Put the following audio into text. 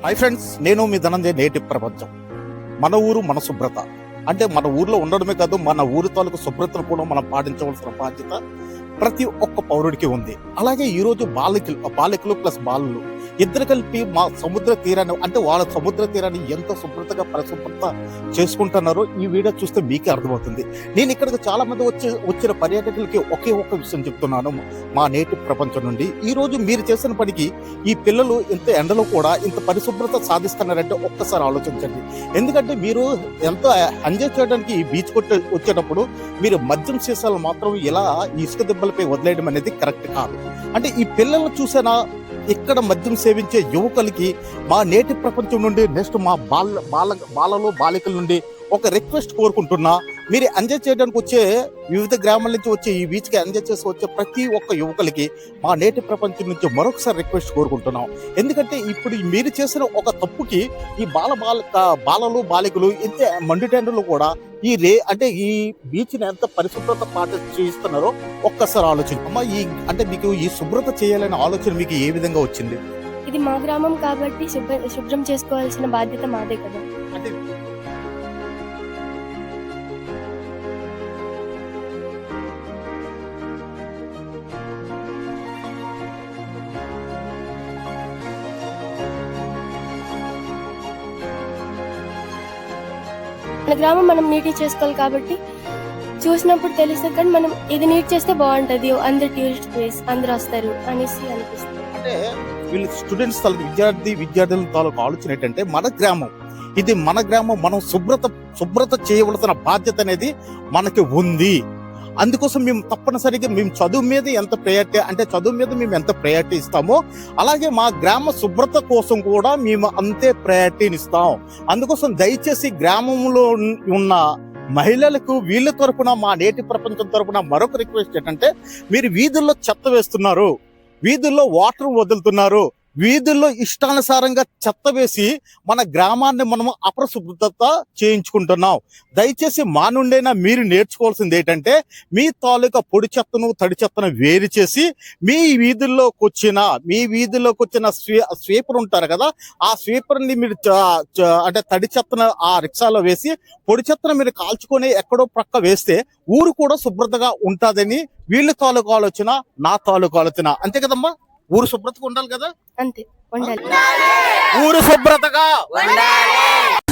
Hi friends, నేను మీ ధనంజయ్. నేటి ప్రపంచం మన ఊరు మన శుభ్రత. అంటే మన ఊర్లో ఉండడమే కాదు, మన ఊరి తాలూకు శుభ్రతను కూడా మనం పాటించవలసిన బాధ్యత ప్రతి ఒక్క పౌరుడికి ఉంది. అలాగే ఈ రోజు బాలికలు ప్లస్ బాలులు ఇద్దరు కలిపి మా సముద్ర తీరాన్ని, అంటే వాళ్ళ సముద్ర తీరాన్ని ఎంత శుభ్రతగా పరిశుభ్రత చేసుకుంటున్నారో ఈ వీడియో చూస్తే మీకే అర్థమవుతుంది. నేను ఇక్కడికి చాలా మంది వచ్చిన పర్యాటకులకి ఒకే ఒక్క విషయం చెప్తున్నాను మా నేటి ప్రపంచం నుండి. ఈ రోజు మీరు చేసిన పనికి ఈ పిల్లలు ఇంత ఎండలో కూడా ఇంత పరిశుభ్రత సాధిస్తున్నారంటే ఒక్కసారి ఆలోచించండి. ఎందుకంటే మీరు ఎంతో ఎంజాయ్ చేయడానికి ఈ బీచ్ వచ్చేటప్పుడు మీరు మద్యం సీసాలు మాత్రం ఇలా ఇసుక దెబ్బలపై వదిలేయడం అనేది కరెక్ట్ కాదు. అంటే ఈ పిల్లలు చూసినా ఇక్కడ మద్యం సేవించే యువకులకి మా నేటి ప్రపంచం నుండి, నెక్స్ట్ మా బాలలు బాలికల నుండి ఒక రిక్వెస్ట్ కోరుకుంటున్నా. మీరు ఎంజాయ్ చేయడానికి వచ్చే వివిధ గ్రామాల నుంచి వచ్చే ఈ బీచ్కి ఎంజాయ్ చేసి వచ్చే ప్రతి ఒక్క యువకులకి మా నేటి ప్రపంచం నుంచి మరొకసారి రిక్వెస్ట్ కోరుకుంటున్నాం. ఎందుకంటే ఇప్పుడు మీరు చేసిన ఒక తప్పుకి ఈ బాలలు బాలికలు ఇంత మండుటెండలు కూడా ఈ బీచ్ని ఎంత పరిశుభ్రత చేయిస్తున్నారో ఒక్కసారి ఆలోచించమ్మా. అంటే మీకు ఈ శుభ్రత చేయాలనే ఆలోచన మీకు ఏ విధంగా వచ్చింది? ఇది మా గ్రామం కాబట్టి శుభ్రం చేసుకోవాల్సిన బాధ్యత మాదే కదా. అంటే మన గ్రామం మనం నీట్ చేసుకోవాలి కాబట్టి చూసినప్పుడు తెలుస్తుంది. కానీ మనం ఇది నీట్ చేస్తే బాగుంటది, అందరు టూరిస్ట్ ప్లేస్ అందరు వస్తారు అనేసి అనిపిస్తుంది. అంటే వీళ్ళు స్టూడెంట్స్ విద్యార్థుల తాలూకు ఆలోచన ఏంటంటే ఇది మన గ్రామం, మనం శుభ్రత చేయవలసిన బాధ్యత అనేది మనకి ఉంది. అందుకోసం మేము తప్పనిసరిగా మేము చదువు మీద మేము ఎంత ప్రయారిటీ ఇస్తామో అలాగే మా గ్రామ శుభ్రత కోసం కూడా మేము అంతే ప్రయారిటీని ఇస్తాం. అందుకోసం దయచేసి గ్రామంలో ఉన్న మహిళలకు వీళ్ళ తరపున, మా నేటి ప్రపంచం తరపున మరొక రిక్వెస్ట్ ఏంటంటే, మీరు వీధుల్లో చెత్త వేస్తున్నారు, వీధుల్లో వాటర్ వదులుతున్నారు, వీధుల్లో ఇష్టానుసారంగా చెత్త వేసి మన గ్రామాన్ని మనం అపరిశుభ్రత చేయించుకుంటున్నాం. దయచేసి మా నుండైనా మీరు నేర్చుకోవాల్సింది ఏంటంటే, మీ తాలూకా పొడి చెత్తను తడి చెత్తను వేరు చేసి మీ వీధుల్లోకి వచ్చిన స్వీపర్ ఉంటారు కదా, ఆ స్వీపర్ని మీరు అంటే తడి చెత్తను ఆ రిక్షాలో వేసి పొడి చెత్తను మీరు కాల్చుకొని ఎక్కడో ప్రక్క వేస్తే ఊరు కూడా శుభ్రతగా ఉంటుందని వీళ్ళ తాలూకా ఆలోచన, నా తాలూకా ఆలోచన. అంతే కదమ్మా? ఊరు శుభ్రతగా ఉండాలి కదా. అంతే, ఉండాలి. ఊరు శుభ్రతగా ఉండాలి.